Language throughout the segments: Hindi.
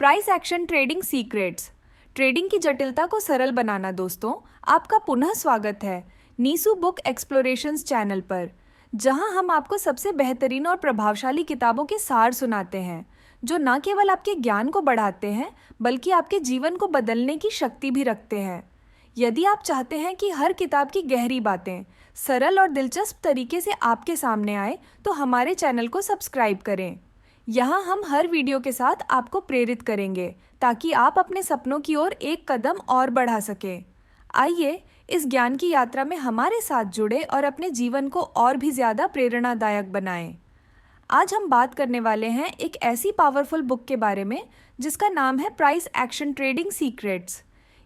Price action trading secrets, trading की जटिलता को सरल बनाना। दोस्तों, आपका पुनः स्वागत है नीसू बुक एक्सप्लोरेशंस चैनल पर, जहां हम आपको सबसे बेहतरीन और प्रभावशाली किताबों के सार सुनाते हैं, जो न केवल आपके ज्ञान को बढ़ाते हैं बल्कि आपके जीवन को बदलने की शक्ति भी रखते हैं। यदि आप चाहते हैं कि हर किताब की गहरी बातें सरल और दिलचस्प तरीके से आपके सामने आए, तो हमारे चैनल को सब्सक्राइब करें। यहाँ हम हर वीडियो के साथ आपको प्रेरित करेंगे ताकि आप अपने सपनों की ओर एक कदम और बढ़ा सकें। आइए इस ज्ञान की यात्रा में हमारे साथ जुड़े और अपने जीवन को और भी ज़्यादा प्रेरणादायक बनाएं। आज हम बात करने वाले हैं एक ऐसी पावरफुल बुक के बारे में जिसका नाम है प्राइस एक्शन ट्रेडिंग सीक्रेट्स।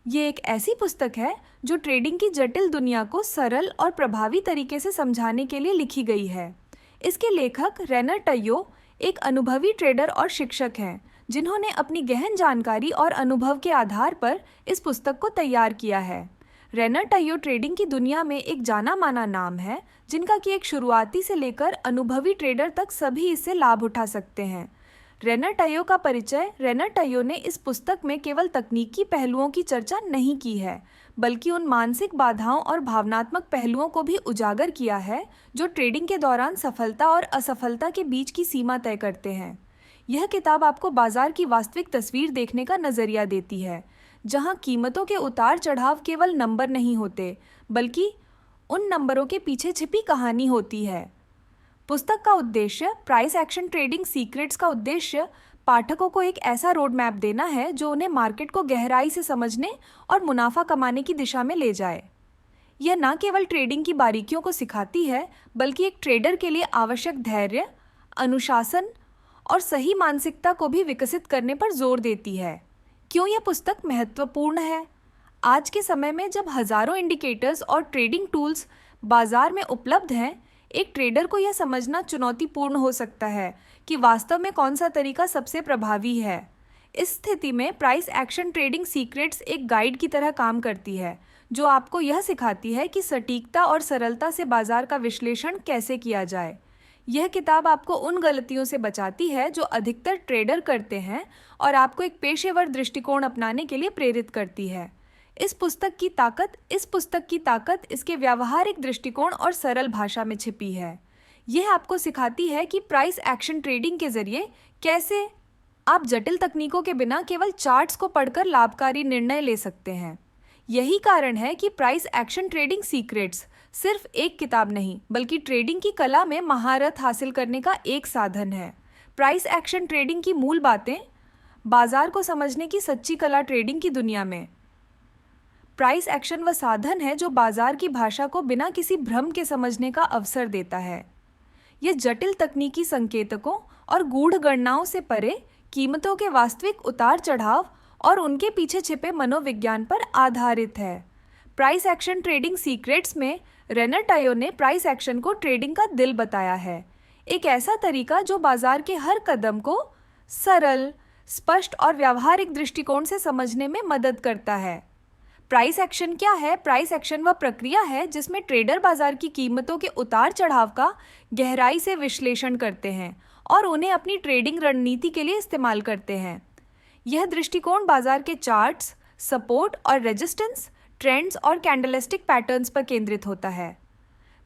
ये एक ऐसी पुस्तक है जो ट्रेडिंग की जटिल दुनिया को सरल और प्रभावी तरीके से समझाने के लिए लिखी गई है। इसके लेखक रेनर टैयो एक अनुभवी ट्रेडर और शिक्षक हैं, जिन्होंने अपनी गहन जानकारी और अनुभव के आधार पर इस पुस्तक को तैयार किया है। रेनर टैयो ट्रेडिंग की दुनिया में एक जाना माना नाम है, जिनका कि एक शुरुआती से लेकर अनुभवी ट्रेडर तक सभी इससे लाभ उठा सकते हैं। रेनर टैयो का परिचय। रेनर टैयो ने इस पुस्तक में केवल तकनीकी पहलुओं की चर्चा नहीं की है, बल्कि उन मानसिक बाधाओं और भावनात्मक पहलुओं को भी उजागर किया है जो ट्रेडिंग के दौरान सफलता और असफलता के बीच की सीमा तय करते हैं। यह किताब आपको बाजार की वास्तविक तस्वीर देखने का नज़रिया देती है, जहां कीमतों के उतार चढ़ाव केवल नंबर नहीं होते, बल्कि उन नंबरों के पीछे छिपी कहानी होती है। पुस्तक का उद्देश्य, प्राइस एक्शन ट्रेडिंग सीक्रेट्स का उद्देश्य पाठकों को एक ऐसा रोड मैप देना है जो उन्हें मार्केट को गहराई से समझने और मुनाफा कमाने की दिशा में ले जाए। यह न केवल ट्रेडिंग की बारीकियों को सिखाती है, बल्कि एक ट्रेडर के लिए आवश्यक धैर्य, अनुशासन और सही मानसिकता को भी विकसित करने पर जोर देती है। क्यों यह पुस्तक महत्वपूर्ण है? आज के समय में जब हजारों इंडिकेटर्स और ट्रेडिंग टूल्स बाजार में उपलब्ध हैं, एक ट्रेडर को यह समझना चुनौतीपूर्ण हो सकता है कि वास्तव में कौन सा तरीका सबसे प्रभावी है। इस स्थिति में प्राइस एक्शन ट्रेडिंग सीक्रेट्स एक गाइड की तरह काम करती है, जो आपको यह सिखाती है कि सटीकता और सरलता से बाजार का विश्लेषण कैसे किया जाए। यह किताब आपको उन गलतियों से बचाती है जो अधिकतर ट्रेडर करते हैं, और आपको एक पेशेवर दृष्टिकोण अपनाने के लिए प्रेरित करती है। इस पुस्तक की ताकत इसके व्यावहारिक दृष्टिकोण और सरल भाषा में छिपी है। यह आपको सिखाती है कि प्राइस एक्शन ट्रेडिंग के जरिए कैसे आप जटिल तकनीकों के बिना केवल चार्ट्स को पढ़कर लाभकारी निर्णय ले सकते हैं। यही कारण है कि प्राइस एक्शन ट्रेडिंग सीक्रेट्स सिर्फ एक किताब नहीं, बल्कि ट्रेडिंग की कला में महारत हासिल करने का एक साधन है। प्राइस एक्शन ट्रेडिंग की मूल बातें, बाजार को समझने की सच्ची कला। ट्रेडिंग की दुनिया में प्राइस एक्शन वह साधन है जो बाजार की भाषा को बिना किसी भ्रम के समझने का अवसर देता है। यह जटिल तकनीकी संकेतकों और गूढ़ गणनाओं से परे कीमतों के वास्तविक उतार चढ़ाव और उनके पीछे छिपे मनोविज्ञान पर आधारित है। प्राइस एक्शन ट्रेडिंग सीक्रेट्स में रेनर टैयो ने प्राइस एक्शन को ट्रेडिंग का दिल बताया है, एक ऐसा तरीका जो बाजार के हर कदम को सरल, स्पष्ट और व्यावहारिक दृष्टिकोण से समझने में मदद करता है। प्राइस एक्शन क्या है? प्राइस एक्शन वह प्रक्रिया है जिसमें ट्रेडर बाजार की कीमतों के उतार चढ़ाव का गहराई से विश्लेषण करते हैं और उन्हें अपनी ट्रेडिंग रणनीति के लिए इस्तेमाल करते हैं। यह दृष्टिकोण बाजार के चार्ट्स, सपोर्ट और रेजिस्टेंस, ट्रेंड्स और कैंडलस्टिक पैटर्न्स पर केंद्रित होता है।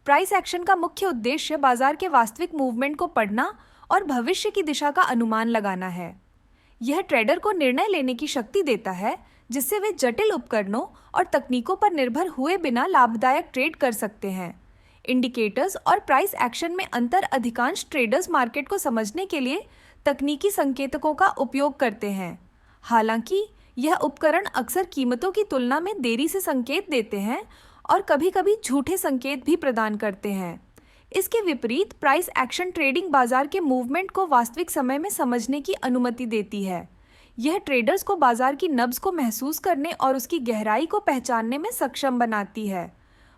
प्राइस एक्शन का मुख्य उद्देश्य बाजार के वास्तविक मूवमेंट को पढ़ना और भविष्य की दिशा का अनुमान लगाना है। यह ट्रेडर को निर्णय लेने की शक्ति देता है, जिससे वे जटिल उपकरणों और तकनीकों पर निर्भर हुए बिना लाभदायक ट्रेड कर सकते हैं। इंडिकेटर्स और प्राइस एक्शन में अंतर। अधिकांश ट्रेडर्स मार्केट को समझने के लिए तकनीकी संकेतकों का उपयोग करते हैं। हालांकि यह उपकरण अक्सर कीमतों की तुलना में देरी से संकेत देते हैं और कभी-कभी झूठे संकेत भी प्रदान करते हैं। इसके विपरीत प्राइस एक्शन ट्रेडिंग बाजार के मूवमेंट को वास्तविक समय में समझने की अनुमति देती है। यह ट्रेडर्स को बाजार की नब्ज को महसूस करने और उसकी गहराई को पहचानने में सक्षम बनाती है।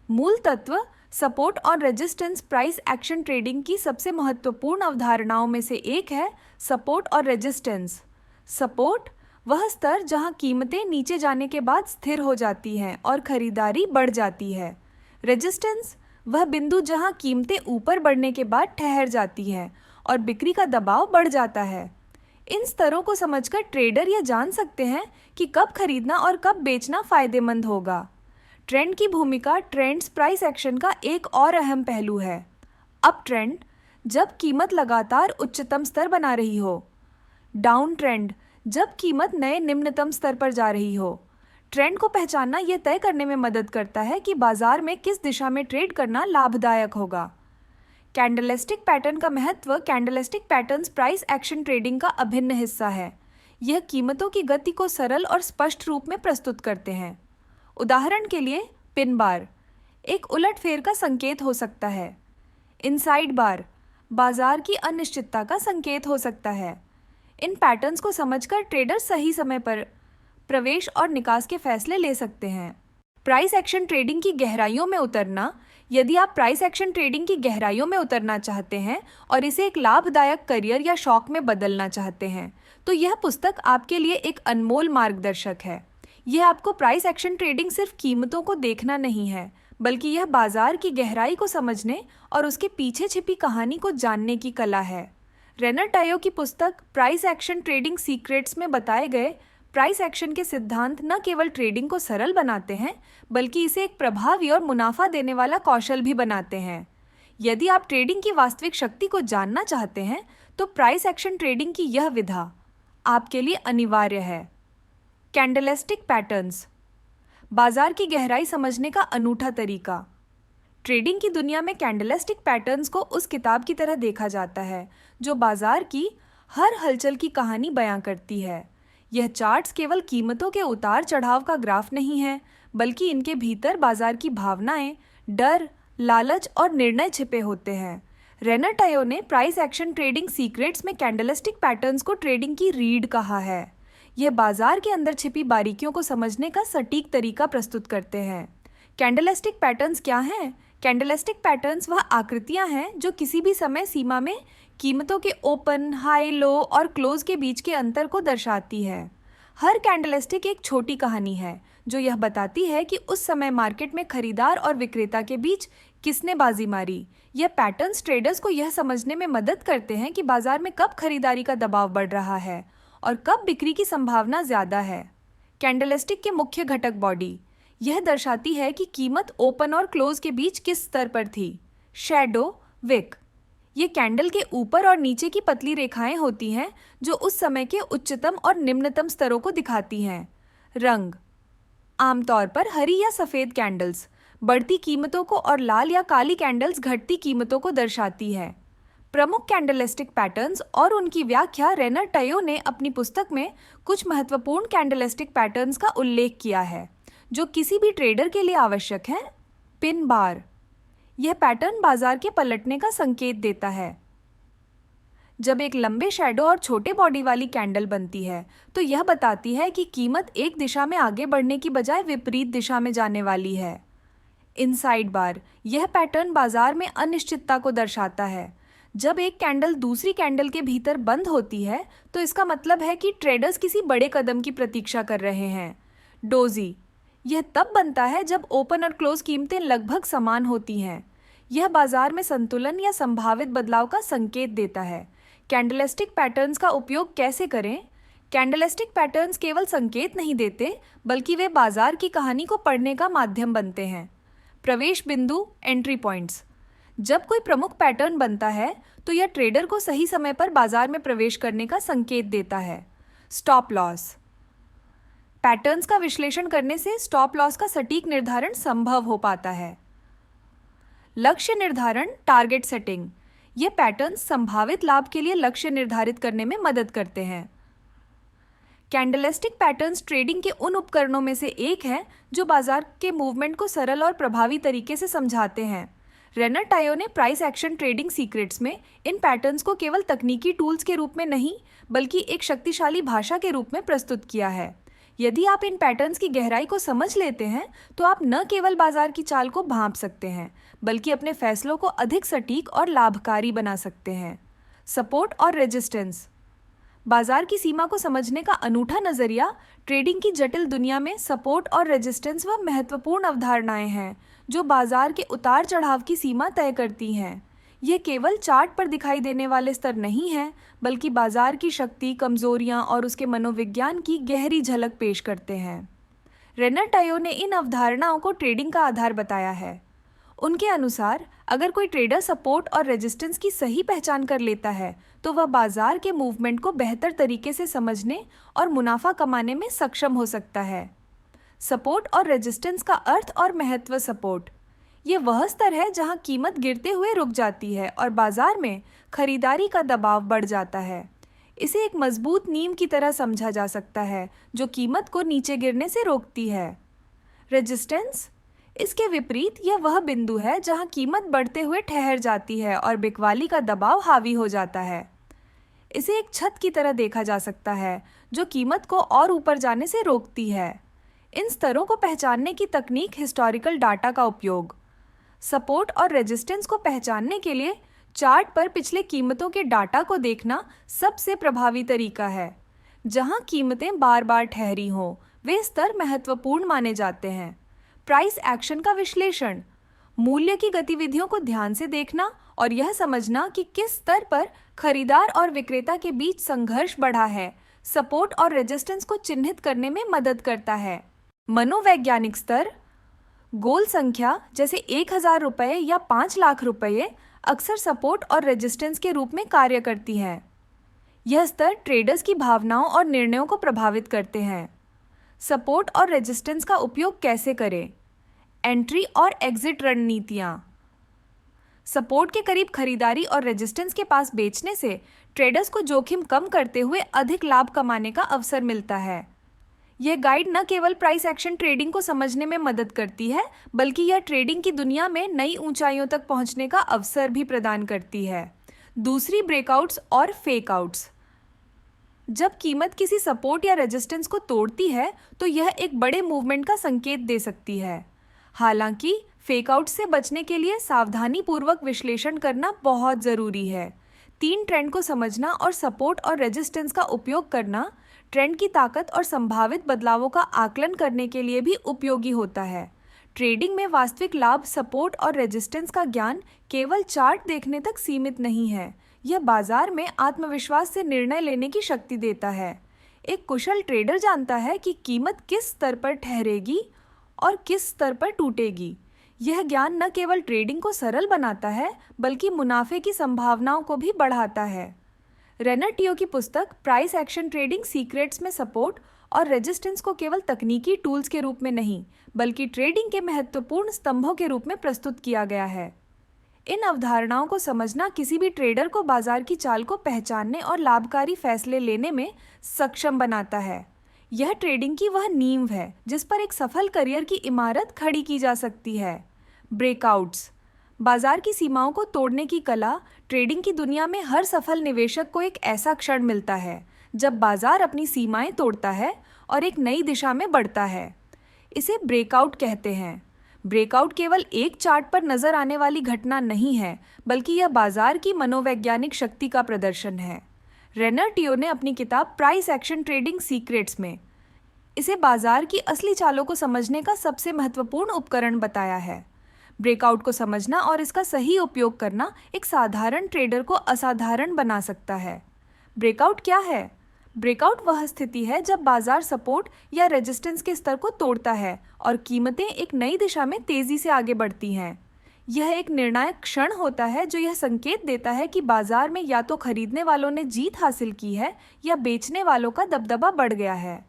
मूल तत्व, सपोर्ट और रेजिस्टेंस। प्राइस एक्शन ट्रेडिंग की सबसे महत्वपूर्ण अवधारणाओं में से एक है सपोर्ट और रेजिस्टेंस। सपोर्ट वह स्तर जहां कीमतें नीचे जाने के बाद स्थिर हो जाती हैं और खरीदारी बढ़ जाती है। रेजिस्टेंस वह बिंदु जहां कीमतें ऊपर बढ़ने के बाद ठहर जाती हैं और बिक्री का दबाव बढ़ जाता है। इन स्तरों को समझकर ट्रेडर यह जान सकते हैं कि कब खरीदना और कब बेचना फायदेमंद होगा। ट्रेंड की भूमिका ट्रेंड्स प्राइस एक्शन का एक और अहम पहलू है। अप ट्रेंड, जब कीमत लगातार उच्चतम स्तर बना रही हो। डाउन ट्रेंड, जब कीमत नए निम्नतम स्तर पर जा रही हो। ट्रेंड को पहचानना यह तय करने में मदद करता है कि बाजार में किस दिशा में ट्रेड करना लाभदायक होगा। कैंडलस्टिक पैटर्न का महत्व। Candlestick patterns price action trading का अभिन्न हिस्सा है। यह कीमतों की गति को सरल और स्पष्ट रूप में प्रस्तुत करते हैं। उदाहरण के लिए पिन बार एक उलटफेर का संकेत हो सकता है। इनसाइड बार बाजार की अनिश्चितता का संकेत हो सकता है। इन पैटर्न्स को समझकर ट्रेडर सही समय पर प्रवेश और निकास के फैसले ले सकते हैं। प्राइस एक्शन ट्रेडिंग की गहराइयों में उतरना। यदि आप प्राइस एक्शन ट्रेडिंग की गहराइयों में उतरना चाहते हैं और इसे एक लाभदायक करियर या शौक में बदलना चाहते हैं, तो यह पुस्तक आपके लिए एक अनमोल मार्गदर्शक है। यह आपको प्राइस एक्शन ट्रेडिंग सिर्फ कीमतों को देखना नहीं है, बल्कि यह बाजार की गहराई को समझने और उसके पीछे छिपी कहानी को जानने की कला है। रेनर टायो की पुस्तक प्राइस एक्शन ट्रेडिंग सीक्रेट्स में बताए गए प्राइस एक्शन के सिद्धांत न केवल ट्रेडिंग को सरल बनाते हैं, बल्कि इसे एक प्रभावी और मुनाफा देने वाला कौशल भी बनाते हैं। यदि आप ट्रेडिंग की वास्तविक शक्ति को जानना चाहते हैं, तो प्राइस एक्शन ट्रेडिंग की यह विधा आपके लिए अनिवार्य है। कैंडलस्टिक पैटर्न्स, बाजार की गहराई समझने का अनूठा तरीका। ट्रेडिंग की दुनिया में कैंडलस्टिक पैटर्न्स को उस किताब की तरह देखा जाता है जो बाजार की हर हलचल की कहानी बयां करती है। यह चार्ट्स केवल कीमतों के उतार चढ़ाव का ग्राफ नहीं है, बल्कि इनके भीतर बाजार की भावनाएं, डर, लालच और निर्णय छिपे होते हैं। रेनर टायो ने प्राइस एक्शन ट्रेडिंग सीक्रेट्स में कैंडलस्टिक पैटर्न्स को ट्रेडिंग की रीढ़ कहा है। यह बाजार के अंदर छिपी बारीकियों को समझने का सटीक तरीका प्रस्तुत करते हैं। कैंडलस्टिक पैटर्न्स क्या हैं? कैंडलस्टिक पैटर्न्स वह आकृतियां हैं जो किसी भी समय सीमा में कीमतों के ओपन, हाई, लो और क्लोज के बीच के अंतर को दर्शाती है। हर कैंडलस्टिक एक छोटी कहानी है जो यह बताती है कि उस समय मार्केट में खरीदार और विक्रेता के बीच किसने बाजी मारी। यह पैटर्न्स ट्रेडर्स को यह समझने में मदद करते हैं कि बाजार में कब खरीदारी का दबाव बढ़ रहा है और कब बिक्री की संभावना ज़्यादा है। कैंडलस्टिक के मुख्य घटक बॉडी यह दर्शाती है कि कीमत ओपन और क्लोज के बीच किस स्तर पर थी। शैडो, विक, ये कैंडल के ऊपर और नीचे की पतली रेखाएं होती हैं जो उस समय के उच्चतम और निम्नतम स्तरों को दिखाती हैं। रंग, आमतौर पर हरी या सफ़ेद कैंडल्स बढ़ती कीमतों को और लाल या काली कैंडल्स घटती कीमतों को दर्शाती है। प्रमुख कैंडलस्टिक पैटर्न्स और उनकी व्याख्या। रेनर टायो ने अपनी पुस्तक में कुछ महत्वपूर्ण कैंडलस्टिक पैटर्न्स का उल्लेख किया है जो किसी भी ट्रेडर के लिए आवश्यक है। पिन बार, यह पैटर्न बाजार के पलटने का संकेत देता है। जब एक लंबे शैडो और छोटे बॉडी वाली कैंडल बनती है तो यह बताती है कि कीमत एक दिशा में आगे बढ़ने की बजाय विपरीत दिशा में जाने वाली है। इनसाइड बार, यह पैटर्न बाजार में अनिश्चितता को दर्शाता है। जब एक कैंडल दूसरी कैंडल के भीतर बंद होती है तो इसका मतलब है कि ट्रेडर्स किसी बड़े कदम की प्रतीक्षा कर रहे हैं। डोजी, यह तब बनता है जब ओपन और क्लोज कीमतें लगभग समान होती हैं। यह बाजार में संतुलन या संभावित बदलाव का संकेत देता है। कैंडलस्टिक पैटर्न्स का उपयोग कैसे करें? कैंडलस्टिक पैटर्न्स केवल संकेत नहीं देते, बल्कि वे बाजार की कहानी को पढ़ने का माध्यम बनते हैं। प्रवेश बिंदु, एंट्री पॉइंट्स, जब कोई प्रमुख पैटर्न बनता है तो यह ट्रेडर को सही समय पर बाजार में प्रवेश करने का संकेत देता है। स्टॉप लॉस, पैटर्न्स का विश्लेषण करने से स्टॉप लॉस का सटीक निर्धारण संभव हो पाता है। लक्ष्य निर्धारण, टारगेट सेटिंग, ये पैटर्न्स संभावित लाभ के लिए लक्ष्य निर्धारित करने में मदद करते हैं। कैंडलस्टिक पैटर्न्स ट्रेडिंग के उन उपकरणों में से एक है जो बाजार के मूवमेंट को सरल और प्रभावी तरीके से समझाते हैं। रेनर टायो ने प्राइस एक्शन ट्रेडिंग सीक्रेट्स में इन पैटर्न्स को केवल तकनीकी टूल्स के रूप में नहीं, बल्कि एक शक्तिशाली भाषा के रूप में प्रस्तुत किया है। यदि आप इन पैटर्न्स की गहराई को समझ लेते हैं तो आप न केवल बाजार की चाल को भांप सकते हैं, बल्कि अपने फैसलों को अधिक सटीक और लाभकारी बना सकते हैं। सपोर्ट और रेजिस्टेंस, बाजार की सीमा को समझने का अनूठा नज़रिया। ट्रेडिंग की जटिल दुनिया में सपोर्ट और रेजिस्टेंस वह महत्वपूर्ण अवधारणाएं हैं जो बाजार के उतार चढ़ाव की सीमा तय करती हैं। यह केवल चार्ट पर दिखाई देने वाले स्तर नहीं है, बल्कि बाजार की शक्ति, कमजोरियां और उसके मनोविज्ञान की गहरी झलक पेश करते हैं। रेनर टायो ने इन अवधारणाओं को ट्रेडिंग का आधार बताया है। उनके अनुसार अगर कोई ट्रेडर सपोर्ट और रेजिस्टेंस की सही पहचान कर लेता है तो वह बाजार के मूवमेंट को बेहतर तरीके से समझने और मुनाफा कमाने में सक्षम हो सकता है। सपोर्ट और रेजिस्टेंस का अर्थ और महत्व। सपोर्ट ये वह स्तर है जहां कीमत गिरते हुए रुक जाती है और बाजार में खरीदारी का दबाव बढ़ जाता है। इसे एक मजबूत नींव की तरह समझा जा सकता है जो कीमत को नीचे गिरने से रोकती है। रेजिस्टेंस इसके विपरीत यह वह बिंदु है जहां कीमत बढ़ते हुए ठहर जाती है और बिकवाली का दबाव हावी हो जाता है। इसे एक छत की तरह देखा जा सकता है जो कीमत को और ऊपर जाने से रोकती है। इन स्तरों को पहचानने की तकनीक हिस्टोरिकल डाटा का उपयोग। सपोर्ट और रेजिस्टेंस को पहचानने के लिए चार्ट पर पिछले कीमतों के डाटा को देखना सबसे प्रभावी तरीका है। जहां कीमतें बार बार ठहरी हों, वे स्तर महत्वपूर्ण माने जाते हैं। प्राइस एक्शन का विश्लेषण, मूल्य की गतिविधियों को ध्यान से देखना और यह समझना कि किस स्तर पर खरीदार और विक्रेता के बीच संघर्ष बढ़ा है, सपोर्ट और रेजिस्टेंस को चिन्हित करने में मदद करता है। मनोवैज्ञानिक स्तर, गोल संख्या जैसे 1000 रुपये या 5 लाख रुपये अक्सर सपोर्ट और रेजिस्टेंस के रूप में कार्य करती हैं। यह स्तर ट्रेडर्स की भावनाओं और निर्णयों को प्रभावित करते हैं। सपोर्ट और रेजिस्टेंस का उपयोग कैसे करें? एंट्री और एग्जिट रणनीतियाँ। सपोर्ट के करीब खरीदारी और रेजिस्टेंस के पास बेचने से ट्रेडर्स को जोखिम कम करते हुए अधिक लाभ कमाने का अवसर मिलता है। यह गाइड न केवल प्राइस एक्शन ट्रेडिंग को समझने में मदद करती है, बल्कि यह ट्रेडिंग की दुनिया में नई ऊंचाइयों तक पहुंचने का अवसर भी प्रदान करती है। दूसरी, ब्रेकआउट्स और फेकआउट्स। जब कीमत किसी सपोर्ट या रेजिस्टेंस को तोड़ती है तो यह एक बड़े मूवमेंट का संकेत दे सकती है। हालांकि फेकआउट से बचने के लिए सावधानीपूर्वक विश्लेषण करना बहुत ज़रूरी है। 3 ट्रेंड को समझना और सपोर्ट और रेजिस्टेंस का उपयोग करना ट्रेंड की ताकत और संभावित बदलावों का आकलन करने के लिए भी उपयोगी होता है। ट्रेडिंग में वास्तविक लाभ सपोर्ट और रेजिस्टेंस का ज्ञान केवल चार्ट देखने तक सीमित नहीं है, यह बाजार में आत्मविश्वास से निर्णय लेने की शक्ति देता है। एक कुशल ट्रेडर जानता है कि कीमत किस स्तर पर ठहरेगी और किस स्तर पर टूटेगी। यह ज्ञान न केवल ट्रेडिंग को सरल बनाता है, बल्कि मुनाफे की संभावनाओं को भी बढ़ाता है। रेनर टियो की पुस्तक प्राइस एक्शन ट्रेडिंग सीक्रेट्स में सपोर्ट और रेजिस्टेंस को केवल तकनीकी टूल्स के रूप में नहीं, बल्कि ट्रेडिंग के महत्वपूर्ण स्तंभों के रूप में प्रस्तुत किया गया है। इन अवधारणाओं को समझना किसी भी ट्रेडर को बाजार की चाल को पहचानने और लाभकारी फैसले लेने में सक्षम बनाता है। यह ट्रेडिंग की वह नींव है जिस पर एक सफल करियर की इमारत खड़ी की जा सकती है। ब्रेकआउट्स, बाजार की सीमाओं को तोड़ने की कला। ट्रेडिंग की दुनिया में हर सफल निवेशक को एक ऐसा क्षण मिलता है जब बाजार अपनी सीमाएं तोड़ता है और एक नई दिशा में बढ़ता है। इसे ब्रेकआउट कहते हैं। ब्रेकआउट केवल एक चार्ट पर नजर आने वाली घटना नहीं है, बल्कि यह बाजार की मनोवैज्ञानिक शक्ति का प्रदर्शन है। रेनर टियो ने अपनी किताब प्राइस एक्शन ट्रेडिंग सीक्रेट्स में इसे बाजार की असली चालों को समझने का सबसे महत्वपूर्ण उपकरण बताया है। ब्रेकआउट को समझना और इसका सही उपयोग करना एक साधारण ट्रेडर को असाधारण बना सकता है। ब्रेकआउट क्या है? ब्रेकआउट वह स्थिति है जब बाजार सपोर्ट या रेजिस्टेंस के स्तर को तोड़ता है और कीमतें एक नई दिशा में तेजी से आगे बढ़ती हैं। यह एक निर्णायक क्षण होता है जो यह संकेत देता है कि बाजार में या तो खरीदने वालों ने जीत हासिल की है या बेचने वालों का दबदबा बढ़ गया है।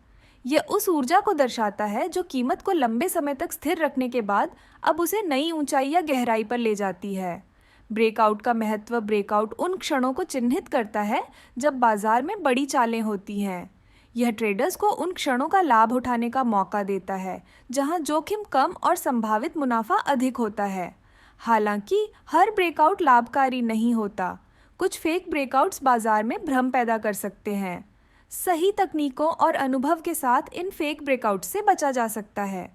यह उस ऊर्जा को दर्शाता है जो कीमत को लंबे समय तक स्थिर रखने के बाद अब उसे नई ऊंचाई या गहराई पर ले जाती है। ब्रेकआउट का महत्व। ब्रेकआउट उन क्षणों को चिन्हित करता है जब बाजार में बड़ी चालें होती हैं। यह ट्रेडर्स को उन क्षणों का लाभ उठाने का मौका देता है जहां जोखिम कम और संभावित मुनाफा अधिक होता है। हालांकि हर ब्रेकआउट लाभकारी नहीं होता। कुछ फेक ब्रेकआउट्स बाजार में भ्रम पैदा कर सकते हैं। सही तकनीकों और अनुभव के साथ इन फेक ब्रेकआउट्स से बचा जा सकता है।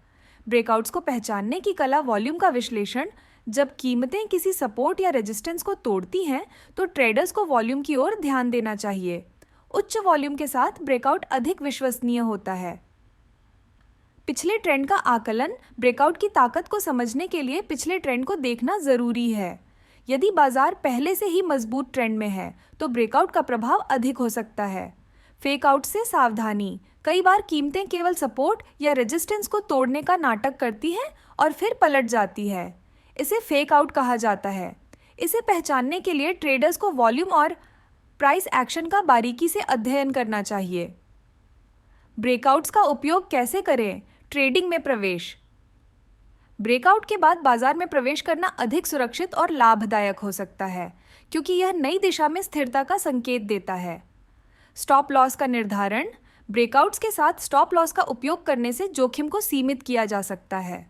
ब्रेकआउट्स को पहचानने की कला। वॉल्यूम का विश्लेषण। जब कीमतें किसी सपोर्ट या रेजिस्टेंस को तोड़ती हैं तो ट्रेडर्स को वॉल्यूम की ओर ध्यान देना चाहिए। उच्च वॉल्यूम के साथ ब्रेकआउट अधिक विश्वसनीय होता है। पिछले ट्रेंड का आकलन। ब्रेकआउट की ताकत को समझने के लिए पिछले ट्रेंड को देखना ज़रूरी है। यदि बाजार पहले से ही मजबूत ट्रेंड में है तो ब्रेकआउट का प्रभाव अधिक हो सकता है। फेक आउट से सावधानी। कई बार कीमतें केवल सपोर्ट या रेजिस्टेंस को तोड़ने का नाटक करती हैं और फिर पलट जाती है। इसे फेक आउट कहा जाता है। इसे पहचानने के लिए ट्रेडर्स को वॉल्यूम और प्राइस एक्शन का बारीकी से अध्ययन करना चाहिए। ब्रेकआउट्स का उपयोग कैसे करें? ट्रेडिंग में प्रवेश। ब्रेकआउट के बाद बाजार में प्रवेश करना अधिक सुरक्षित और लाभदायक हो सकता है क्योंकि यह नई दिशा में स्थिरता का संकेत देता है। स्टॉप लॉस का निर्धारण। ब्रेकआउट्स के साथ स्टॉप लॉस का उपयोग करने से जोखिम को सीमित किया जा सकता है।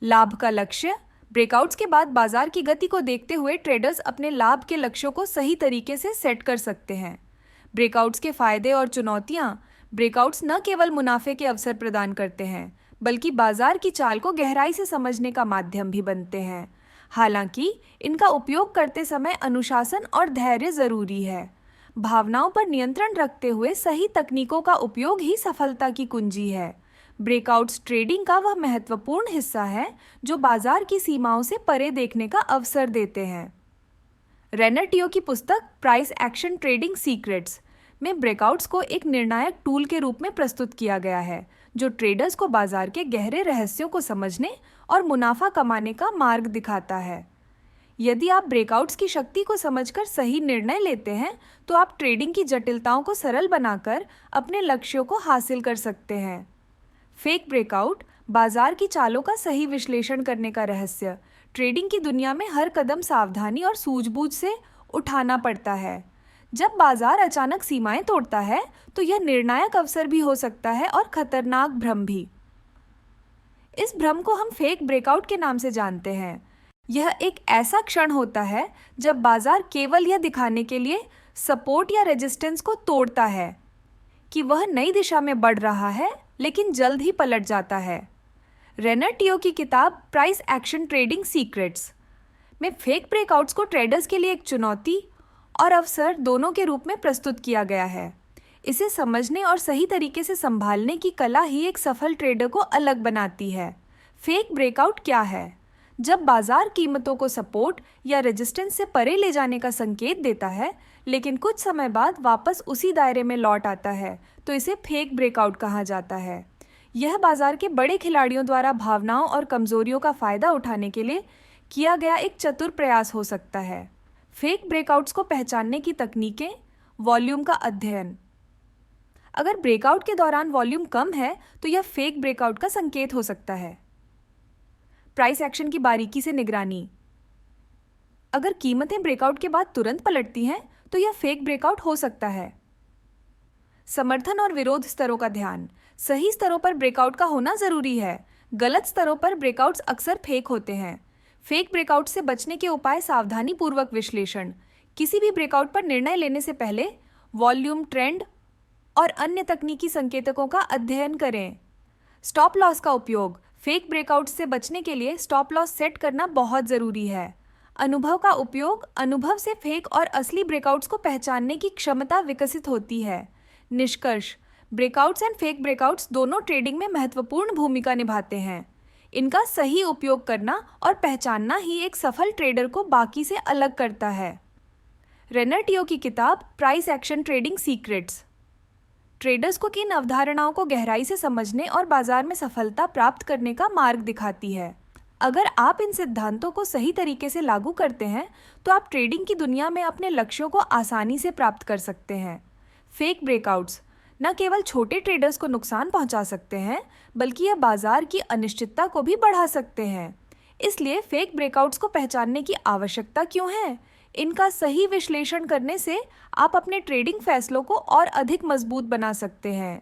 लाभ का लक्ष्य। ब्रेकआउट्स के बाद बाजार की गति को देखते हुए ट्रेडर्स अपने लाभ के लक्ष्यों को सही तरीके से सेट कर सकते हैं। ब्रेकआउट्स के फायदे और चुनौतियां। ब्रेकआउट्स न केवल मुनाफे के अवसर प्रदान करते हैं बल्कि बाजार की चाल को गहराई से समझने का माध्यम भी बनते हैं। हालांकि इनका उपयोग करते समय अनुशासन और धैर्य जरूरी है। भावनाओं पर नियंत्रण रखते हुए सही तकनीकों का उपयोग ही सफलता की कुंजी है। ब्रेकआउट्स ट्रेडिंग का वह महत्वपूर्ण हिस्सा है जो बाजार की सीमाओं से परे देखने का अवसर देते हैं। रेनर टियो की पुस्तक प्राइस एक्शन ट्रेडिंग सीक्रेट्स में ब्रेकआउट्स को एक निर्णायक टूल के रूप में प्रस्तुत किया गया है जो ट्रेडर्स को बाजार के गहरे रहस्यों को समझने और मुनाफा कमाने का मार्ग दिखाता है। यदि आप ब्रेकआउट्स की शक्ति को समझकर सही निर्णय लेते हैं तो आप ट्रेडिंग की जटिलताओं को सरल बनाकर अपने लक्ष्यों को हासिल कर सकते हैं। Fake breakout. बाजार की चालों का सही विश्लेषण करने का रहस्य। ट्रेडिंग की दुनिया में हर कदम सावधानी और सूझबूझ से उठाना पड़ता है। जब बाजार अचानक सीमाएं तोड़ता है तो यह निर्णायक अवसर भी हो सकता है और खतरनाक भ्रम भी। इस भ्रम को हम फेक ब्रेकआउट के नाम से जानते हैं। यह एक ऐसा क्षण होता है जब बाजार केवल यह दिखाने के लिए सपोर्ट या रेजिस्टेंस को तोड़ता है कि वह नई दिशा में बढ़ रहा है, लेकिन जल्द ही पलट जाता है। रेनर टियो की किताब प्राइस एक्शन ट्रेडिंग सीक्रेट्स में फेक ब्रेकआउट्स को ट्रेडर्स के लिए एक चुनौती और अवसर दोनों के रूप में प्रस्तुत किया गया है। इसे समझने और सही तरीके से संभालने की कला ही एक सफल ट्रेडर को अलग बनाती है। फेक ब्रेकआउट क्या है? जब बाजार कीमतों को सपोर्ट या रेजिस्टेंस से परे ले जाने का संकेत देता है लेकिन कुछ समय बाद वापस उसी दायरे में लौट आता है तो इसे फेक ब्रेकआउट कहा जाता है। यह बाजार के बड़े खिलाड़ियों द्वारा भावनाओं और कमजोरियों का फायदा उठाने के लिए किया गया एक चतुर प्रयास हो सकता है। फेक ब्रेकआउट्स को पहचानने की तकनीकें। वॉल्यूम का अध्ययन। अगर ब्रेकआउट के दौरान वॉल्यूम कम है तो यह फेक ब्रेकआउट का संकेत हो सकता है। प्राइस एक्शन की बारीकी से निगरानी। अगर कीमतें ब्रेकआउट के बाद तुरंत पलटती हैं तो यह फेक ब्रेकआउट हो सकता है। समर्थन और विरोध स्तरों का ध्यान। सही स्तरों पर ब्रेकआउट का होना जरूरी है। गलत स्तरों पर ब्रेकआउट्स अक्सर फेक होते हैं। फेक ब्रेकआउट से बचने के उपाय। सावधानी पूर्वक विश्लेषण। किसी भी ब्रेकआउट पर निर्णय लेने से पहले वॉल्यूम, ट्रेंड और अन्य तकनीकी संकेतकों का अध्ययन करें। स्टॉप लॉस का उपयोग। फेक ब्रेकआउट से बचने के लिए स्टॉप लॉस सेट करना बहुत ज़रूरी है। अनुभव का उपयोग। अनुभव से फेक और असली ब्रेकआउट्स को पहचानने की क्षमता विकसित होती है। निष्कर्ष। ब्रेकआउट्स एंड फेक ब्रेकआउट्स दोनों ट्रेडिंग में महत्वपूर्ण भूमिका निभाते हैं। इनका सही उपयोग करना और पहचानना ही एक सफल ट्रेडर को बाकी से अलग करता है। रेनर टियो की किताब price action trading secrets traders को किन अवधारणाओं को गहराई से समझने और बाजार में सफलता प्राप्त करने का मार्ग दिखाती है। अगर आप इन सिद्धांतों को सही तरीके से लागू करते हैं तो आप ट्रेडिंग की दुनिया में अपने लक्ष्यों को आसानी से प्राप्त कर सकते हैं। फेक ब्रेकआउट्स न केवल छोटे ट्रेडर्स को नुकसान पहुंचा सकते हैं बल्कि यह बाजार की अनिश्चितता को भी बढ़ा सकते हैं। इसलिए फेक ब्रेकआउट्स को पहचानने की आवश्यकता क्यों है? इनका सही विश्लेषण करने से आप अपने ट्रेडिंग फैसलों को और अधिक मजबूत बना सकते हैं।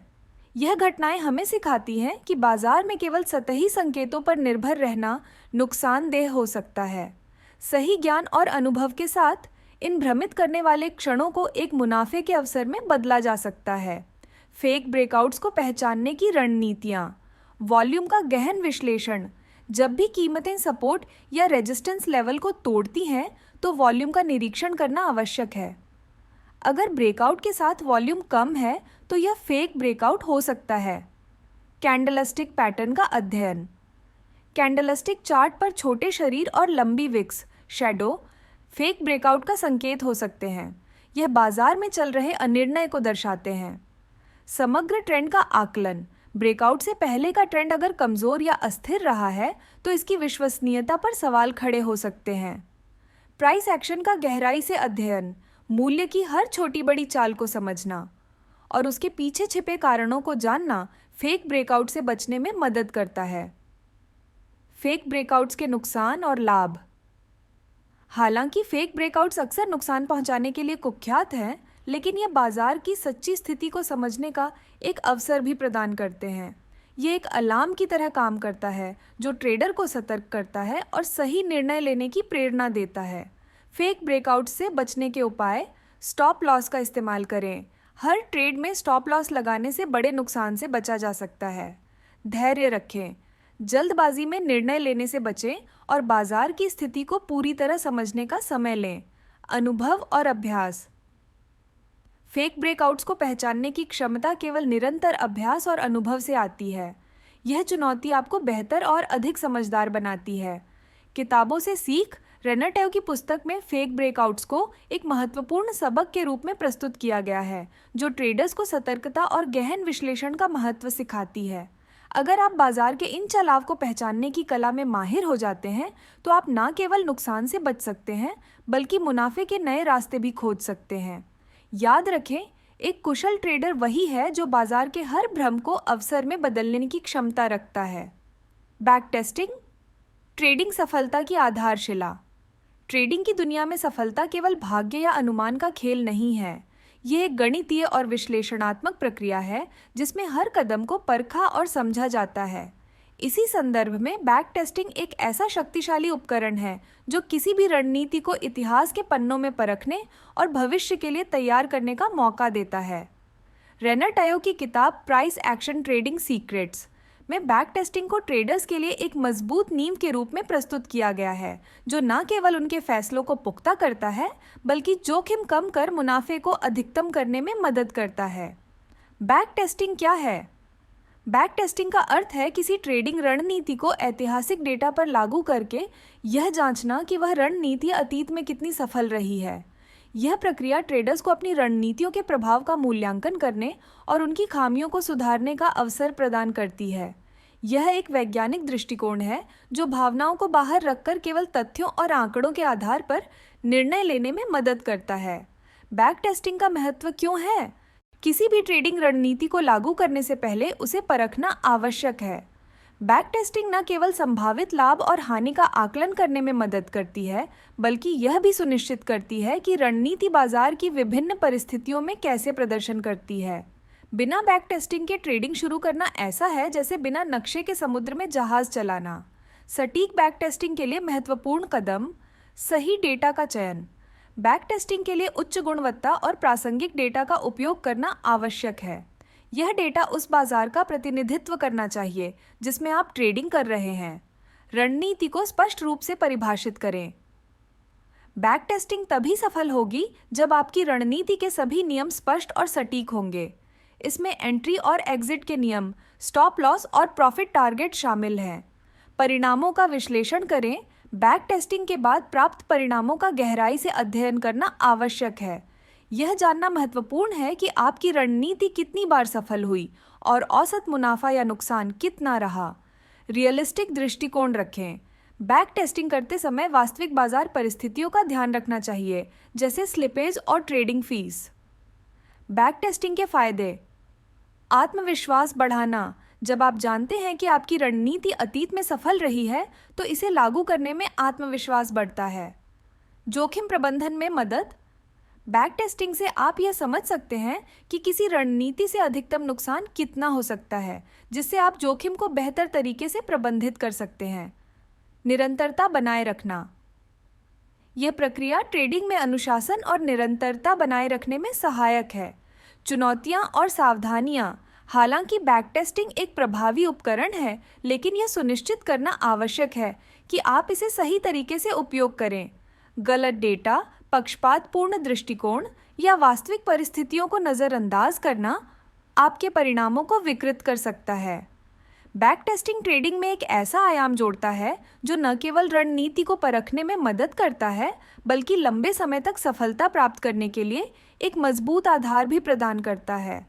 यह घटनाएं हमें सिखाती हैं कि बाजार में केवल सतही संकेतों पर निर्भर रहना नुकसानदेह हो सकता है। सही ज्ञान और अनुभव के साथ इन भ्रमित करने वाले क्षणों को एक मुनाफे के अवसर में बदला जा सकता है। फेक ब्रेकआउट्स को पहचानने की रणनीतियाँ। वॉल्यूम का गहन विश्लेषण। जब भी कीमतें सपोर्ट या रेजिस्टेंस लेवल को तोड़ती हैं तो वॉल्यूम का निरीक्षण करना आवश्यक है। अगर ब्रेकआउट के साथ वॉल्यूम कम है तो यह फेक ब्रेकआउट हो सकता है। कैंडलस्टिक पैटर्न का अध्ययन। कैंडलस्टिक चार्ट पर छोटे शरीर और लंबी विक्स शैडो, फेक ब्रेकआउट का संकेत हो सकते हैं। यह बाजार में चल रहे अनिर्णय को दर्शाते हैं। समग्र ट्रेंड का आकलन, ब्रेकआउट से पहले का ट्रेंड अगर कमजोर या अस्थिर रहा है तो इसकी विश्वसनीयता पर सवाल खड़े हो सकते हैं। प्राइस एक्शन का गहराई से अध्ययन, मूल्य की हर छोटी बड़ी चाल को समझना और उसके पीछे छिपे कारणों को जानना फेक ब्रेकआउट से बचने में मदद करता है। फेक ब्रेकआउट्स के नुकसान और लाभ। हालांकि फेक ब्रेकआउट्स अक्सर नुकसान पहुंचाने के लिए कुख्यात हैं, लेकिन ये बाजार की सच्ची स्थिति को समझने का एक अवसर भी प्रदान करते हैं। ये एक अलार्म की तरह काम करता है जो ट्रेडर को सतर्क करता है और सही निर्णय लेने की प्रेरणा देता है। फेक ब्रेकआउट से बचने के उपाय: स्टॉप लॉस का इस्तेमाल करें। हर ट्रेड में स्टॉप लॉस लगाने से बड़े नुकसान से बचा जा सकता है। धैर्य रखें, जल्दबाजी में निर्णय लेने से बचें और बाजार की स्थिति को पूरी तरह समझने का समय लें। अनुभव और अभ्यास। फेक ब्रेकआउट्स को पहचानने की क्षमता केवल निरंतर अभ्यास और अनुभव से आती है। यह चुनौती आपको बेहतर और अधिक समझदार बनाती है। किताबों से सीख, रेनर की पुस्तक में फेक ब्रेकआउट्स को एक महत्वपूर्ण सबक के रूप में प्रस्तुत किया गया है, जो ट्रेडर्स को सतर्कता और गहन विश्लेषण का महत्व सिखाती है। अगर आप बाजार के इन चलाव को पहचानने की कला में माहिर हो जाते हैं, तो आप न केवल नुकसान से बच सकते हैं, बल्कि मुनाफे के नए रास्ते भी खोज सकते हैं। याद रखें, एक कुशल ट्रेडर वही है जो बाजार के हर भ्रम को अवसर में बदलने की क्षमता रखता है। बैक टेस्टिंग, ट्रेडिंग सफलता की आधारशिला। ट्रेडिंग की दुनिया में सफलता केवल भाग्य या अनुमान का खेल नहीं है। यह एक गणितीय और विश्लेषणात्मक प्रक्रिया है जिसमें हर कदम को परखा और समझा जाता है। इसी संदर्भ में बैक टेस्टिंग एक ऐसा शक्तिशाली उपकरण है जो किसी भी रणनीति को इतिहास के पन्नों में परखने और भविष्य के लिए तैयार करने का मौका देता है। रेनर की किताब प्राइस एक्शन ट्रेडिंग सीक्रेट्स में बैक टेस्टिंग को ट्रेडर्स के लिए एक मजबूत नींव के रूप में प्रस्तुत किया गया है, जो न केवल उनके फैसलों को पुख्ता करता है, बल्कि जोखिम कम कर मुनाफे को अधिकतम करने में मदद करता है। बैक टेस्टिंग क्या है? बैक टेस्टिंग का अर्थ है किसी ट्रेडिंग रणनीति को ऐतिहासिक डेटा पर लागू करके यह जांचना कि वह रणनीति अतीत में कितनी सफल रही है। यह प्रक्रिया ट्रेडर्स को अपनी रणनीतियों के प्रभाव का मूल्यांकन करने और उनकी खामियों को सुधारने का अवसर प्रदान करती है। यह एक वैज्ञानिक दृष्टिकोण है जो भावनाओं को बाहर रखकर केवल तथ्यों और आंकड़ों के आधार पर निर्णय लेने में मदद करता है। बैक टेस्टिंग का महत्व क्यों है? किसी भी ट्रेडिंग रणनीति को लागू करने से पहले उसे परखना आवश्यक है। बैक टेस्टिंग न केवल संभावित लाभ और हानि का आकलन करने में मदद करती है, बल्कि यह भी सुनिश्चित करती है कि रणनीति बाजार की विभिन्न परिस्थितियों में कैसे प्रदर्शन करती है। बिना बैक टेस्टिंग के ट्रेडिंग शुरू करना ऐसा है जैसे बिना नक्शे के समुद्र में जहाज चलाना। सटीक बैक टेस्टिंग के लिए महत्वपूर्ण कदम: सही डेटा का चयन। बैक टेस्टिंग के लिए उच्च गुणवत्ता और प्रासंगिक डेटा का उपयोग करना आवश्यक है। यह डेटा उस बाजार का प्रतिनिधित्व करना चाहिए जिसमें आप ट्रेडिंग कर रहे हैं। रणनीति को स्पष्ट रूप से परिभाषित करें। बैक टेस्टिंग तभी सफल होगी जब आपकी रणनीति के सभी नियम स्पष्ट और सटीक होंगे। इसमें एंट्री और एग्जिट के नियम, स्टॉप लॉस और प्रॉफिट टारगेट शामिल हैं। परिणामों का विश्लेषण करें। बैक टेस्टिंग के बाद प्राप्त परिणामों का गहराई से अध्ययन करना आवश्यक है। यह जानना महत्वपूर्ण है कि आपकी रणनीति कितनी बार सफल हुई और औसत मुनाफा या नुकसान कितना रहा। रियलिस्टिक दृष्टिकोण रखें। बैक टेस्टिंग करते समय वास्तविक बाजार परिस्थितियों का ध्यान रखना चाहिए, जैसे स्लिपेज और ट्रेडिंग फीस। बैक टेस्टिंग के फायदे: आत्मविश्वास बढ़ाना। जब आप जानते हैं कि आपकी रणनीति अतीत में सफल रही है, तो इसे लागू करने में आत्मविश्वास बढ़ता है। जोखिम प्रबंधन में मदद। बैक टेस्टिंग से आप यह समझ सकते हैं कि किसी रणनीति से अधिकतम नुकसान कितना हो सकता है, जिससे आप जोखिम को बेहतर तरीके से प्रबंधित कर सकते हैं। निरंतरता बनाए रखना। यह प्रक्रिया ट्रेडिंग में अनुशासन और निरंतरता बनाए रखने में सहायक है। चुनौतियां और सावधानियां। हालांकि बैक टेस्टिंग एक प्रभावी उपकरण है, लेकिन यह सुनिश्चित करना आवश्यक है कि आप इसे सही तरीके से उपयोग करें। गलत डेटा, पक्षपातपूर्ण दृष्टिकोण या वास्तविक परिस्थितियों को नज़रअंदाज करना आपके परिणामों को विकृत कर सकता है। बैक टेस्टिंग ट्रेडिंग में एक ऐसा आयाम जोड़ता है जो न केवल रणनीति को परखने में मदद करता है, बल्कि लंबे समय तक सफलता प्राप्त करने के लिए एक मजबूत आधार भी प्रदान करता है।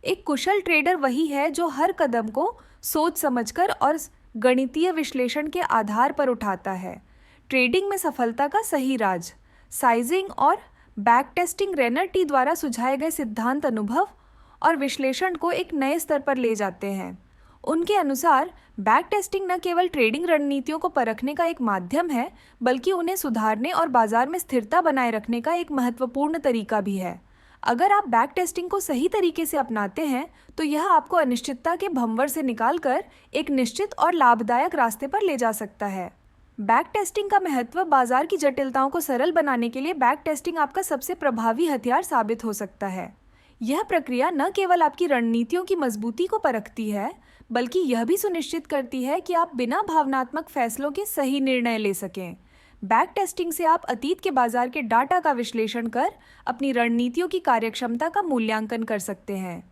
एक कुशल ट्रेडर वही है जो हर कदम को सोच समझकर और गणितीय विश्लेषण के आधार पर उठाता है। ट्रेडिंग में सफलता का सही राज साइजिंग और बैक टेस्टिंग रेनर टी द्वारा सुझाए गए सिद्धांत अनुभव और विश्लेषण को एक नए स्तर पर ले जाते हैं। उनके अनुसार बैक टेस्टिंग न केवल ट्रेडिंग रणनीतियों को परखने का एक माध्यम है, बल्कि उन्हें सुधारने और बाजार में स्थिरता बनाए रखने का एक महत्वपूर्ण तरीका भी है। अगर आप बैक टेस्टिंग को सही तरीके से अपनाते हैं तो यह आपको अनिश्चितता के भंवर से निकालकर एक निश्चित और लाभदायक रास्ते पर ले जा सकता है। बैक टेस्टिंग का महत्व बाजार की जटिलताओं को सरल बनाने के लिए बैक टेस्टिंग आपका सबसे प्रभावी हथियार साबित हो सकता है। यह प्रक्रिया न केवल आपकी रणनीतियों की मजबूती को परखती है, बल्कि यह भी सुनिश्चित करती है कि आप बिना भावनात्मक फैसलों के सही निर्णय ले सकें। बैक टेस्टिंग से आप अतीत के बाजार के डाटा का विश्लेषण कर अपनी रणनीतियों की कार्यक्षमता का मूल्यांकन कर सकते हैं।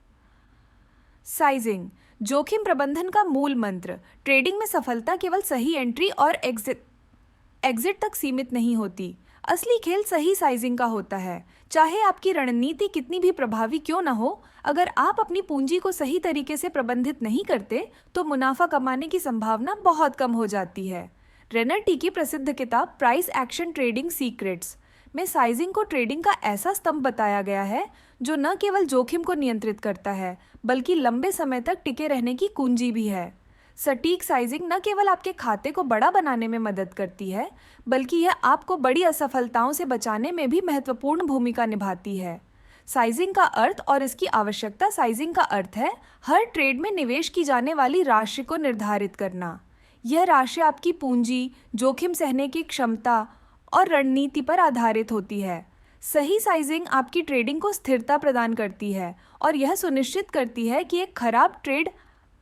साइजिंग जोखिम प्रबंधन का मूल मंत्र। ट्रेडिंग में सफलता केवल सही एंट्री और एग्जिट तक सीमित नहीं होती। असली खेल सही साइजिंग का होता है। चाहे आपकी रणनीति कितनी भी प्रभावी क्यों न हो, अगर आप अपनी पूंजी को सही तरीके से प्रबंधित नहीं करते तो मुनाफा कमाने की संभावना बहुत कम हो जाती है। रेनर टी की प्रसिद्ध किताब प्राइस एक्शन ट्रेडिंग सीक्रेट्स में साइजिंग को ट्रेडिंग का ऐसा स्तंभ बताया गया है जो न केवल जोखिम को नियंत्रित करता है, बल्कि लंबे समय तक टिके रहने की कुंजी भी है। सटीक साइजिंग न केवल आपके खाते को बड़ा बनाने में मदद करती है, बल्कि यह आपको बड़ी असफलताओं से बचाने में भी महत्वपूर्ण भूमिका निभाती है। साइजिंग का अर्थ और इसकी आवश्यकता। साइजिंग का अर्थ है हर ट्रेड में निवेश की जाने वाली राशि को निर्धारित करना। यह राशि आपकी पूंजी, जोखिम सहने की क्षमता और रणनीति पर आधारित होती है। सही साइजिंग आपकी ट्रेडिंग को स्थिरता प्रदान करती है और यह सुनिश्चित करती है कि एक खराब ट्रेड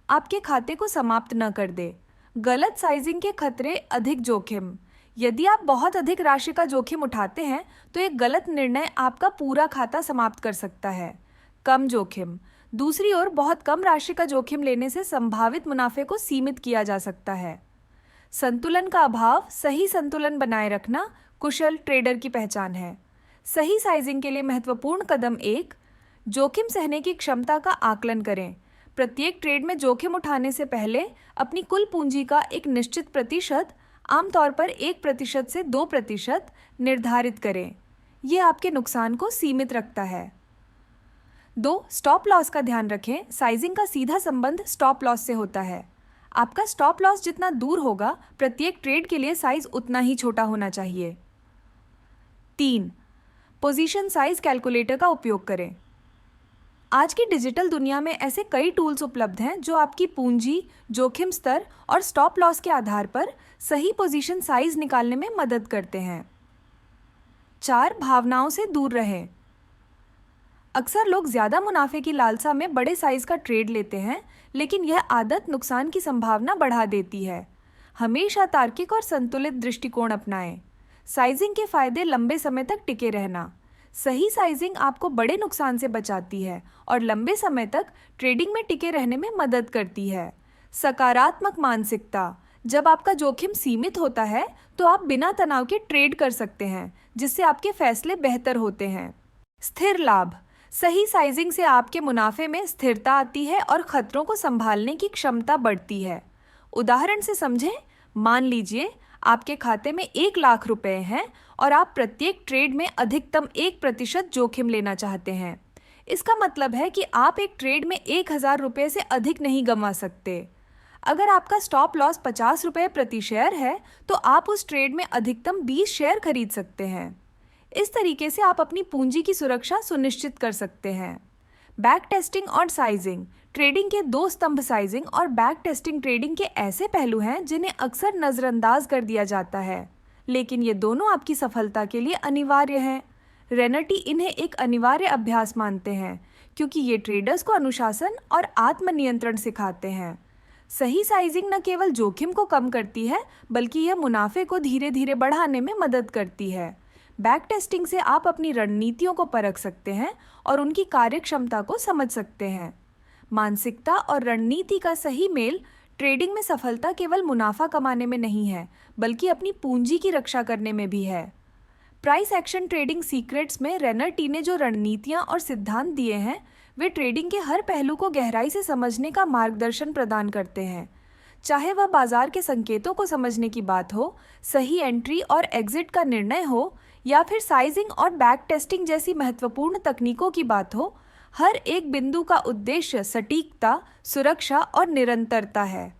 आपके खाते को समाप्त न कर दे। गलत साइजिंग के खतरे। अधिक जोखिम। यदि आप बहुत अधिक राशि का जोखिम उठाते हैं तो एक गलत निर्णय आपका पूरा खाता समाप्त कर सकता है। कम जोखिम। दूसरी ओर बहुत कम राशि का जोखिम लेने से संभावित मुनाफे को सीमित किया जा सकता है। संतुलन का अभाव। सही संतुलन बनाए रखना कुशल ट्रेडर की पहचान है। सही साइजिंग के लिए महत्वपूर्ण कदम 1, जोखिम सहने की क्षमता का आकलन करें। प्रत्येक ट्रेड में जोखिम उठाने से पहले अपनी कुल पूंजी का एक निश्चित प्रतिशत, आमतौर पर 1% से 2% निर्धारित करें। यह आपके नुकसान को सीमित रखता है। 2, स्टॉप लॉस का ध्यान रखें। साइजिंग का सीधा संबंध स्टॉप लॉस से होता है। आपका स्टॉप लॉस जितना दूर होगा, प्रत्येक ट्रेड के लिए साइज उतना ही छोटा होना चाहिए। 3, पोजीशन साइज कैलकुलेटर का उपयोग करें। आज की डिजिटल दुनिया में ऐसे कई टूल्स उपलब्ध हैं जो आपकी पूंजी, जोखिम स्तर और स्टॉप लॉस के आधार पर सही पोजीशन साइज निकालने में मदद करते हैं। 4, भावनाओं से दूर रहें। अक्सर लोग ज़्यादा मुनाफे की लालसा में बड़े साइज का ट्रेड लेते हैं, लेकिन यह आदत नुकसान की संभावना बढ़ा देती है। हमेशा तार्किक और संतुलित दृष्टिकोण अपनाएं। साइजिंग के फायदे। लंबे समय तक टिके रहना। सही साइजिंग आपको बड़े नुकसान से बचाती है और लंबे समय तक ट्रेडिंग में टिके रहने में मदद करती है। सकारात्मक मानसिकता। जब आपका जोखिम सीमित होता है तो आप बिना तनाव के ट्रेड कर सकते हैं, जिससे आपके फैसले बेहतर होते हैं। स्थिर लाभ। सही साइजिंग से आपके मुनाफे में स्थिरता आती है और खतरों को संभालने की क्षमता बढ़ती है। उदाहरण से समझें, मान लीजिए आपके खाते में 1 लाख रुपए हैं और आप प्रत्येक ट्रेड में अधिकतम 1% जोखिम लेना चाहते हैं। इसका मतलब है कि आप एक ट्रेड में 1000 रुपये से अधिक नहीं गंवा सकते। अगर आपका स्टॉप लॉस 50 रुपये प्रति शेयर है तो आप उस ट्रेड में अधिकतम 20 शेयर खरीद सकते हैं। इस तरीके से आप अपनी पूंजी की सुरक्षा सुनिश्चित कर सकते हैं। बैक टेस्टिंग और साइजिंग। ट्रेडिंग के 2 स्तंभ साइजिंग और बैक टेस्टिंग ट्रेडिंग के ऐसे पहलू हैं जिन्हें अक्सर नज़रअंदाज कर दिया जाता है, लेकिन ये दोनों आपकी सफलता के लिए अनिवार्य हैं। रेनर टी इन्हें एक अनिवार्य अभ्यास मानते हैं क्योंकि ये ट्रेडर्स को अनुशासन और आत्मनियंत्रण सिखाते हैं। सही साइजिंग न केवल जोखिम को कम करती है, बल्कि यह मुनाफे को धीरे धीरे बढ़ाने में मदद करती है। बैक टेस्टिंग से आप अपनी रणनीतियों को परख सकते हैं और उनकी कार्यक्षमता को समझ सकते हैं। मानसिकता और रणनीति का सही मेल ट्रेडिंग में सफलता केवल मुनाफा कमाने में नहीं है, बल्कि अपनी पूंजी की रक्षा करने में भी है। प्राइस एक्शन ट्रेडिंग सीक्रेट्स में रेनर टी ने जो रणनीतियां और सिद्धांत दिए हैं, वे ट्रेडिंग के हर पहलू को गहराई से समझने का मार्गदर्शन प्रदान करते हैं। चाहे वह बाजार के संकेतों को समझने की बात हो, सही एंट्री और एग्जिट का निर्णय हो, या फिर साइजिंग और बैक टेस्टिंग जैसी महत्वपूर्ण तकनीकों की बात हो, हर एक बिंदु का उद्देश्य सटीकता, सुरक्षा और निरंतरता है।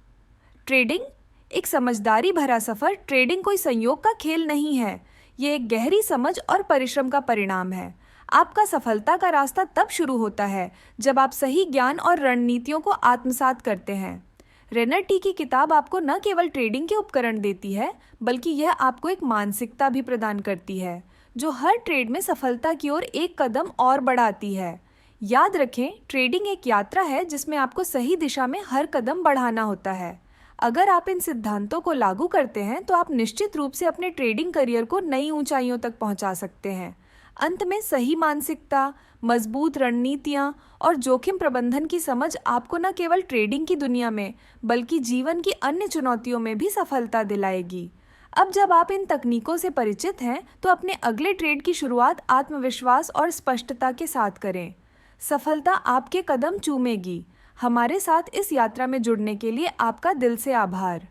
ट्रेडिंग एक समझदारी भरा सफर ट्रेडिंग कोई संयोग का खेल नहीं है। ये एक गहरी समझ और परिश्रम का परिणाम है। आपका सफलता का रास्ता तब शुरू होता है जब आप सही ज्ञान और रणनीतियों को आत्मसात करते हैं। रेनर टी की किताब आपको न केवल ट्रेडिंग के उपकरण देती है, बल्कि यह आपको एक मानसिकता भी प्रदान करती है, जो हर ट्रेड में सफलता की ओर एक कदम और बढ़ाती है। याद रखें, ट्रेडिंग एक यात्रा है जिसमें आपको सही दिशा में हर कदम बढ़ाना होता है। अगर आप इन सिद्धांतों को लागू करते हैं तो आप निश्चित रूप से अपने ट्रेडिंग करियर को नई ऊंचाइयों तक पहुंचा सकते हैं। अंत में सही मानसिकता, मजबूत रणनीतियां और जोखिम प्रबंधन की समझ आपको न केवल ट्रेडिंग की दुनिया में, बल्कि जीवन की अन्य चुनौतियों में भी सफलता दिलाएगी। अब जब आप इन तकनीकों से परिचित हैं, तो अपने अगले ट्रेड की शुरुआत आत्मविश्वास और स्पष्टता के साथ करें। सफलता आपके कदम चूमेगी। हमारे साथ इस यात्रा में जुड़ने के लिए आपका दिल से आभार।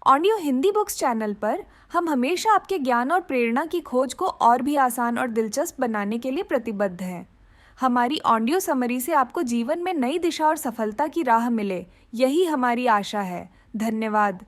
ऑडियो हिंदी बुक्स चैनल पर हम हमेशा आपके ज्ञान और प्रेरणा की खोज को और भी आसान और दिलचस्प बनाने के लिए प्रतिबद्ध हैं। हमारी ऑडियो समरी से आपको जीवन में नई दिशा और सफलता की राह मिले, यही हमारी आशा है। धन्यवाद।